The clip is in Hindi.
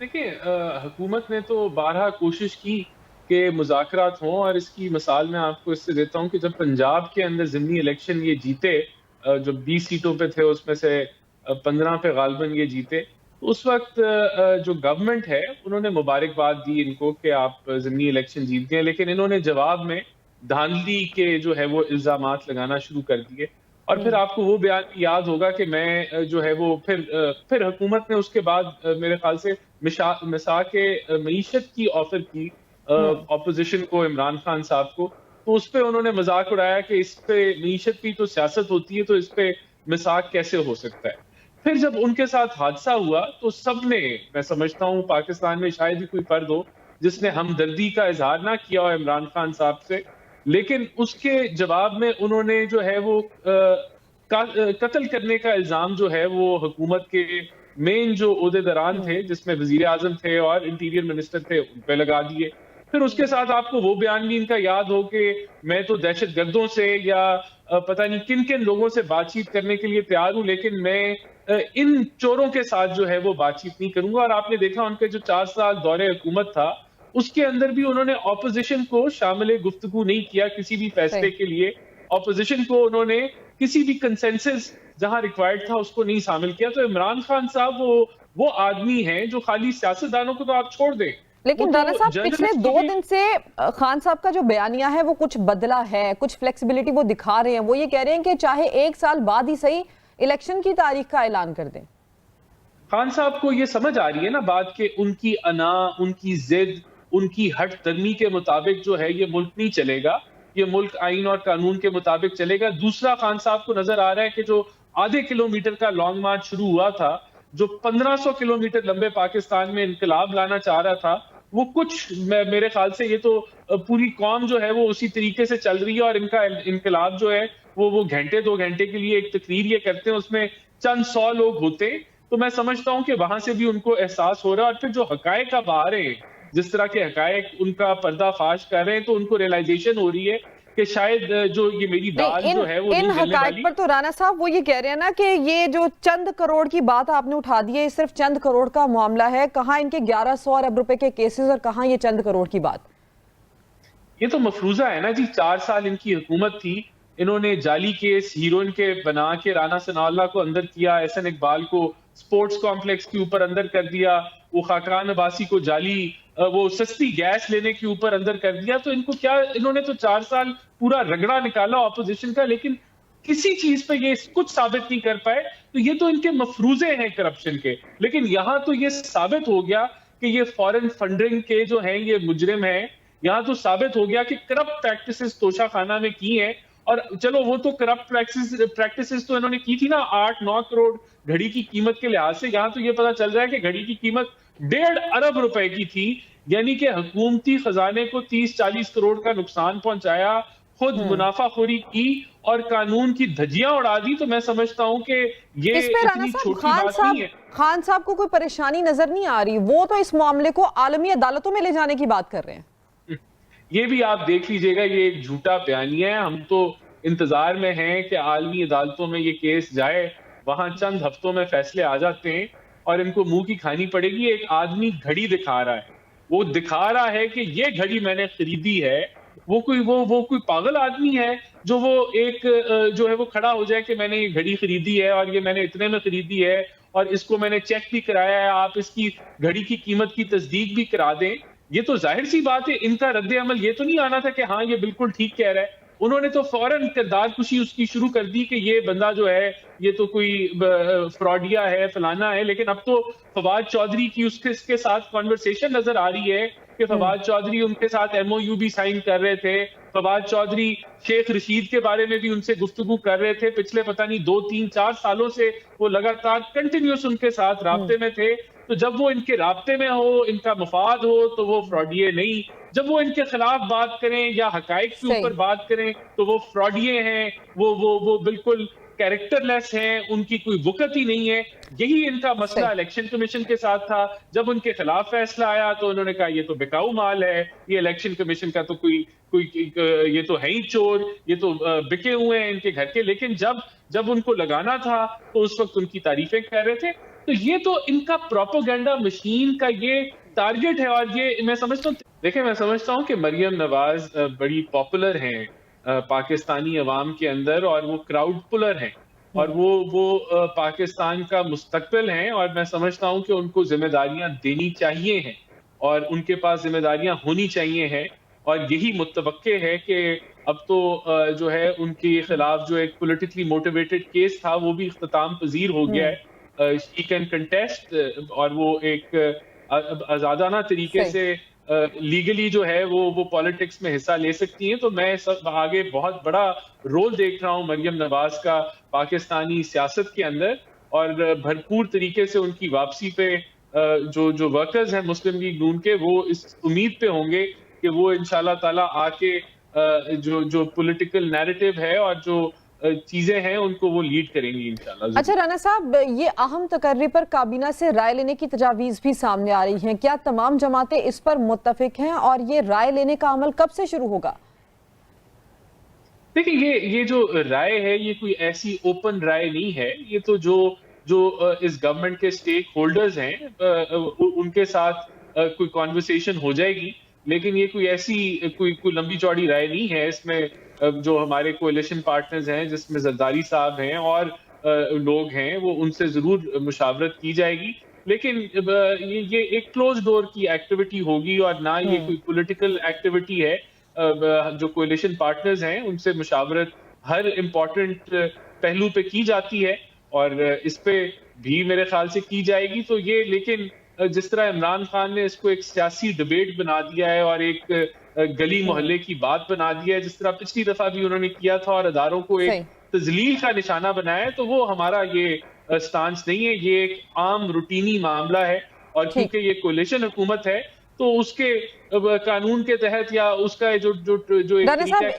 देखिए हुकूमत ने तो बारहा कोशिश की कि मुज़ाकरात हों और इसकी मिसाल मैं आपको इससे देता हूँ कि जब पंजाब के अंदर ज़िमनी इलेक्शन ये जीते जो 20 सीटों पे थे उसमें से 15 पे गालिबन ये जीते। तो उस वक़्त जो गवर्नमेंट है उन्होंने मुबारकबाद दी इनको कि आप ज़िमनी इलेक्शन जीत गए, लेकिन इन्होंने जवाब में धांधली के जो है वो इल्ज़ामात लगाना शुरू कर दिए। और फिर हुँ, आपको वो बयान भी याद होगा कि मैं जो है वो फिर हुकूमत ने उसके बाद मेरे ख़्याल से मिसा के मईशत की ऑफ़र की हुँ। ऑपोज़िशन को, इमरान खान साहब को। तो उसपे उन्होंने मज़ाक उड़ाया कि इस पे मईशत की तो सियासत होती है, तो इस पे मिज़ाक कैसे हो सकता है? फिर जब उनके साथ हादसा हुआ, तो सबने, मैं समझता हूँ पाकिस्तान में शायद ही कोई फ़र्द हो, जिसने हमदर्दी का इज़हार ना किया हो इमरान खान साहब से। लेकिन उसके जवाब में उन्होंने जो है वो कत्ल करने का इल्ज़ाम जो है वो हुकूमत के मेन जो ओहदेदारान थे, हुँ, जिसमें वज़ीर-ए-आज़म थे और इंटीरियर मिनिस्टर थे, उन पे लगा दिए। फिर उसके हुँ। साथ आपको वो बयान भी इनका याद हो कि मैं तो दहशतगर्दों से या पता नहीं किन-किन लोगों से बातचीत करने के लिए तैयार हूँ, लेकिन मैं इन चोरों के साथ जो है वो बातचीत नहीं करूँगा। और आपने देखा उनके जो 4 साल दौरे हुकूमत था, उसके अंदर भी उन्होंने ऑपोज़िशन को शामिल गुफ्तगू नहीं किया किसी भी फैसले सही। के लिए। ऑपोज़िशन को उन्होंने किसी भी कंसेंसस जहाँ रिक्वायर्ड था उसको नहीं शामिल किया। तो इमरान खान साहब वो आदमी हैं जो खाली सियासतदानों को तो आप छोड़ दें, वो लेकिन तो राणा साहब पिछले जर्नलिस्ट को 2 भी। दिन से खान साहब का जो बयानिया है वो कुछ बदला है, कुछ फ्लेक्सिबिलिटी वो दिखा रहे हैं। वो ये कह रहे हैं कि चाहे 1 साल बाद ही सही इलेक्शन की तारीख का ऐलान कर दें। खान साहब को ये समझ आ रही है ना बात कि उनकी अना, उनकी ज़िद, उनकी हठ दर्मी के मुताबिक जो है ये मुल्क नहीं चलेगा। ये मुल्क आईन और कानून के मुताबिक चलेगा। दूसरा, खान साहब को नज़र आ रहा है कि जो आधे किलोमीटर का लॉन्ग मार्च शुरू हुआ था, जो 1500 किलोमीटर लंबे पाकिस्तान में इनकलाब लाना चाह रहा था, वो कुछ मेरे ख़्याल से ये तो पूरी कौम जो है वो उसी तरीके से चल रही है। और इनका इनकलाब जो है वो घंटे 2 घंटे के लिए एक तकरीर ये करते हैं, उसमें चंद 100 लोग होते हैं। तो मैं समझता हूँ कि वहां से भी उनको एहसास हो रहा है। और फिर जो हकायक अब आ रहे हैं, जिस तरह के हकायक उनका पर्दाफाश कर रहे हैं, तो उनको रियलाइजेशन हो रही है कि शायद जो ये मेरी नहीं, दाल इन जो है वो इन नहीं गलने हकायक वाली। पर तो राणा साहब वो ये कह रहे हैं ना कि ये जो चंद करोड़ की बात आपने उठा दी है, ये सिर्फ चंद करोड़ का मामला है। कहाँ इनके 1100 अरब रुपए के केसेस और कहाँ ये चंद करोड़ की बात। ये तो मफरूजा है ना जी। 4 साल इनकी हुकूमत थी, इन्होंने जाली केस हीरोइन के बना के राना सनाउल्लाह को अंदर किया, एहसन इकबाल को स्पोर्ट्स कॉम्प्लेक्स के ऊपर अंदर कर दिया, वो खाकान अब्बासी को जाली वो सस्ती गैस लेने के ऊपर अंदर कर दिया। तो इनको क्या, इन्होंने तो 4 साल पूरा रगड़ा निकाला ऑपोजिशन का, लेकिन किसी चीज पे ये कुछ साबित नहीं कर पाए। तो ये तो इनके मफरूजे हैं करप्शन के। लेकिन यहाँ तो ये साबित हो गया कि ये फॉरेन फंडिंग के जो हैं ये मुजरिम हैं। यहाँ तो साबित हो गया कि करप्ट प्रैक्टिसेस तोशा खाना में की हैं। और चलो वो तो करप्ट प्रैक्टिसेस तो इन्होंने की थी ना 8-9 करोड़ घड़ी की कीमत के लिहाज से। यहाँ तो ये पता चल रहा है कि घड़ी की कीमत 1.5 अरब रुपए की थी। यानी कि हुकूमती खजाने को 30-40 करोड़ का नुकसान पहुंचाया, खुद हम्म। मुनाफाखोरी की और कानून की धज्जियां उड़ा दी। तो मैं समझता हूं कि ये इस पे राणा इतनी साहब छोटी बात नहीं है। खान साहब को कोई परेशानी नजर नहीं आ रही। वो तो इस मामले को आलमी अदालतों में ले जाने की बात कर रहे हैं। ये भी आप देख लीजिएगा, ये एक झूठा बयानिया है। हम तो इंतजार में हैं कि आलमी अदालतों में ये केस जाए, वहां चंद हफ्तों में फैसले आ जाते हैं और इनको मुंह की खानी पड़ेगी। एक आदमी घड़ी दिखा रहा है, वो दिखा रहा है कि ये घड़ी मैंने खरीदी है। वो कोई पागल आदमी है जो वो एक जो है वो खड़ा हो जाए कि मैंने ये घड़ी खरीदी है और ये मैंने इतने में खरीदी है और इसको मैंने चेक भी कराया है, आप इसकी घड़ी की कीमत की तस्दीक भी करा दें। ये तो जाहिर सी बात है, इनका रद्द अमल ये तो नहीं आना था कि हाँ ये बिल्कुल ठीक कह रहा है। उन्होंने तो फौरन किरदार कुशी उसकी शुरू कर दी कि ये बंदा जो है ये तो कोई फ्रॉडिया है, फलाना है। लेकिन अब तो फवाद चौधरी की उसके इसके साथ कॉन्वर्सेशन नजर आ रही है कि हम्म। फवाद चौधरी उनके साथ एमओयू भी साइन कर रहे थे। फवाद चौधरी शेख रशीद के बारे में भी उनसे गुफ्तगू कर रहे थे। पिछले पता नहीं 2-3-4 सालों से वो लगातार कंटिन्यूस उनके साथ हम्म। राब्ते में थे। तो जब वो इनके राब्ते में हो, इनका मफाद हो, तो वो फ्रॉडिये नहीं। जब वो इनके खिलाफ बात करें या हकायक के ऊपर सही। बात करें तो वो फ्रॉडिये हैं। वो बिल्कुल कैरेक्टरलेस हैं, उनकी कोई वक़्त ही नहीं है। यही इनका मसला सही। इलेक्शन कमीशन के साथ था। जब उनके खिलाफ फैसला आया तो उन्होंने कहा ये तो बिकाऊ माल है, ये इलेक्शन कमीशन का तो कोई कोई ये तो है ही चोर, ये तो बिके हुए हैं इनके घर के। लेकिन जब जब उनको लगाना था तो उस वक्त उनकी तारीफें कर रहे थे। तो ये तो इनका प्रोपेगेंडा मशीन का ये टारगेट है। और ये मैं समझता हूँ, देखिए मैं समझता हूँ कि मरियम नवाज बड़ी पॉपुलर हैं पाकिस्तानी अवाम के अंदर, और वो क्राउड पुलर हैं, और वो पाकिस्तान का मुस्तकबिल हैं, और मैं समझता हूँ कि उनको जिम्मेदारियां देनी चाहिए हैं और उनके पास जिम्मेदारियां होनी चाहिए हैं। और यही मुत्तवक्के है कि अब तो जो है उनके खिलाफ जो एक पॉलिटिकली मोटिवेटेड केस था वो भी इख्तिताम पजीर हो गया है। शी कैन कंटेस्ट, और वो एक आजादाना तरीके सही। से लीगली जो है वो पॉलिटिक्स में हिस्सा ले सकती हैं। तो मैं सब आगे बहुत बड़ा रोल देख रहा हूं मरियम नवाज का पाकिस्तानी सियासत के अंदर, और भरपूर तरीके से उनकी वापसी पे जो जो वर्कर्स हैं मुस्लिम लीग नून के, वो इस उम्मीद पे होंगे कि वो इंशाल्लाह ताला आके जो जो पॉलिटिकल नैरेटिव है और जो चीजें हैं उनको वो लीड करेंगी इंशाल्लाह। अच्छा राना साहब, ये अहम तकर्री पर काबीना से राय लेने की तजावीज भी सामने आ रही हैं, क्या तमाम जमातें इस पर मुत्तफिक हैं और ये राय लेने का अमल कब से शुरू होगा? देखिए ये जो राय है ये कोई ऐसी ओपन राय नहीं है। ये तो जो जो इस गवर्नमेंट के स्टेक होल्डर्स हैं उनके साथ कोई कॉन्वर्सेशन हो जाएगी, लेकिन ये कोई ऐसी कोई लंबी चौड़ी राय नहीं है। इसमें जो हमारे कोalition पार्टनर्स हैं जिसमें जरदारी साहब हैं और लोग हैं, वो उनसे जरूर मुशावरत की जाएगी, लेकिन ये एक क्लोज डोर की एक्टिविटी होगी और ना ये कोई पॉलिटिकल एक्टिविटी है। जो कोalition पार्टनर्स हैं उनसे मुशावरत हर इम्पोर्टेंट पहलू पे की जाती है, और इस पे भी मेरे ख्याल से की जाएगी। तो ये, लेकिन जिस तरह इमरान खान ने इसको एक सियासी डिबेट बना दिया है और एक गली मोहल्ले की बात बना दिया है, जिस तरह पिछली दफा भी उन्होंने किया था और अदारों को एक सही। तजलील का निशाना बनाया है, तो वो हमारा ये स्टांस नहीं है। ये एक आम रूटीनी मामला है, और ठीक। क्योंकि ये कोalition हुकूमत है तो उसके कानून के तहत या उसका जो जो जो एक राना तरीका साहब,